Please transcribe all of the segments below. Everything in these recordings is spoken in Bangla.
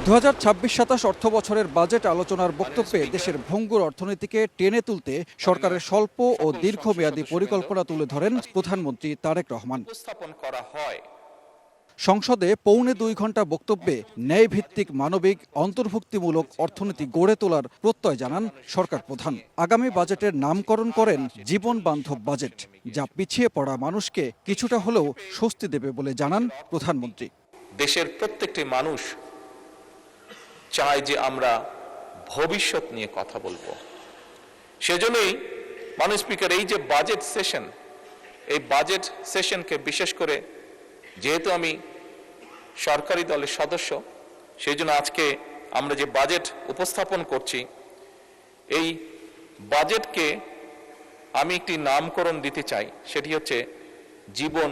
2026-27 অর্থ বছরের বাজেট আলোচনার বক্তব্যে দেশের ভঙ্গুর অর্থনীতিকে টেনে তুলতে সরকারের স্বল্প ও দীর্ঘমেয়াদী পরিকল্পনা তুলে ধরেন প্রধানমন্ত্রী তারেক রহমান। সংসদে পৌনে 2 ঘণ্টা বক্তব্যে ন্যায়ভিত্তিক মানবিক অন্তর্ভুক্তিমূলক অর্থনীতি গড়ে তোলার প্রত্যয় জানান সরকার প্রধান। আগামী বাজেটের নামকরণ করেন জীবন বান্ধব বাজেট, যা পিছিয়ে পড়া মানুষকে কিছুটা হলেও স্বস্তি দেবে বলে জানান প্রধানমন্ত্রী। দেশের প্রত্যেকটি মানুষ চায় যে আমরা ভবিষ্যৎ নিয়ে কথা বলবো। সেজন্যই মাননীয় স্পিকার, এই যে বাজেট সেশন, এই বাজেট সেশনকে বিশেষ করে যেহেতু আমি সরকারি দলের সদস্য, সেই জন্য আজকে আমরা যে বাজেট উপস্থাপন করছি, এই বাজেটকে আমি একটি নামকরণ দিতে চাই, সেটি হচ্ছে জীবন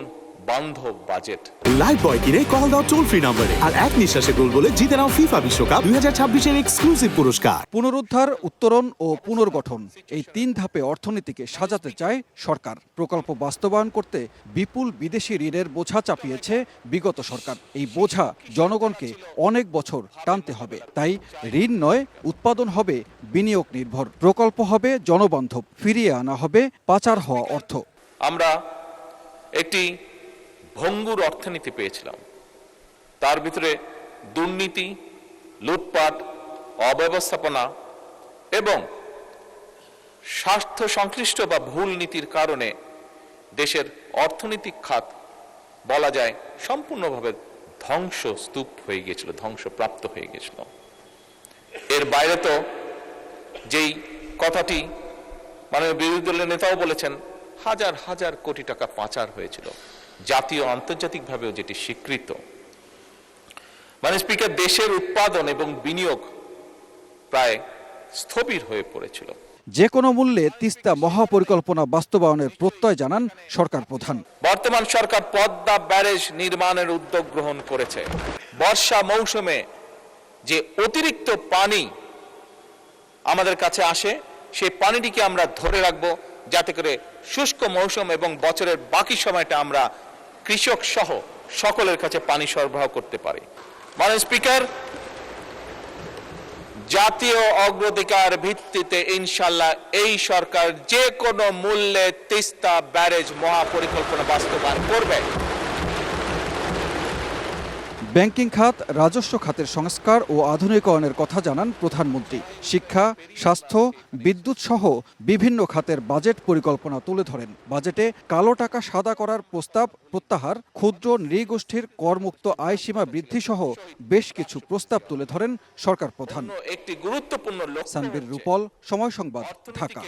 বান্ধব বাজেট। লাইফবয় কিনে কল দাও টোল ফ্রি নম্বরে, আর এক নিঃশ্বাসে গোল বলে জিতে নাও ফিফা বিশ্বকাপ 2026-এর এক্সক্লুসিভ পুরস্কার। পুনরুদ্ধার, উত্তরণ ও পুনর্গঠন, এই 3 ধাপে অর্থনীতিকে সাজাতে চায় সরকার। প্রকল্প বাস্তবায়ন করতে বিপুল বিদেশি ঋণের বোঝা চাপিয়েছে বিগত সরকার। এই বোঝা জনগণকে অনেক বছর টানতে হবে। তাই ঋণ নয়, উৎপাদন হবে বিনিয়োগ নির্ভর, প্রকল্প হবে জনবান্ধব, ফিরিয়ে আনা হবে পাচার হওয়া অর্থ। আমরা একটি ভঙ্গুর অর্থনীতি পেয়েছিলাম, তার ভিতরে দুর্নীতি, লুটপাট, অব্যবস্থাপনা এবং স্বার্থ সংশ্লিষ্ট বা ভুল নীতির কারণে দেশের অর্থনৈতিক খাত বলা যায় সম্পূর্ণভাবে ধ্বংসস্তূপ হয়ে গিয়েছিল, ধ্বংসপ্রাপ্ত হয়ে গিয়েছিল। এর বাইরে তো যেই কথাটি মাননীয় বিরোধী দলের নেতাও বলেছেন, হাজার হাজার কোটি টাকা পাচার হয়েছিল, জাতীয় আন্তর্জাতিকভাবেও যেটি স্বীকৃত। মাননীয় স্পিকার, দেশের উৎপাদন এবং বিনিয়োগ প্রায় স্থবির হয়ে পড়েছিল। যে কোনো মূল্যে তিস্তা মহাপরিকল্পনা বাস্তবায়নের প্রত্যয় জানান সরকার প্রধান। বর্তমান সরকার পদ্মা ব্যারেজ নির্মাণের উদ্যোগ গ্রহণ করেছে। বর্ষা মৌসুমে যে অতিরিক্ত পানি আমাদের কাছে আসে, সেই পানিটিকে আমরা ধরে রাখবো, যাতে করে শুষ্ক মৌসুম এবং বছরের বাকি সময়টা আমরা কৃষক সহ সকলের কাছে পানি সরবরাহ করতে পারি। মাননীয় স্পিকার, জাতীয় অগ্রাধিকার ভিত্তিতে ইনশাআল্লাহ এই সরকার যে কোনো মূল্যে তিস্তা ব্যারেজ মহাপরিকল্পনা বাস্তবায়ন করবে। ব্যাংকিং খাত, রাজস্ব খাতের সংস্কার ও আধুনিকায়নের কথা জানান প্রধানমন্ত্রী। শিক্ষা, স্বাস্থ্য, বিদ্যুৎ সহ বিভিন্ন খাতের বাজেট পরিকল্পনা তুলে ধরেন। বাজেটে কালো টাকা সাদা করার প্রস্তাব প্রত্যাহার, ক্ষুদ্র নৃগোষ্ঠীর করমুক্ত আয় সীমা বৃদ্ধি সহ বেশ কিছু প্রস্তাব তুলে ধরেন সরকার প্রধান। একটি গুরুত্বপূর্ণ সানবীর রূপল, সময় সংবাদ, ঢাকা।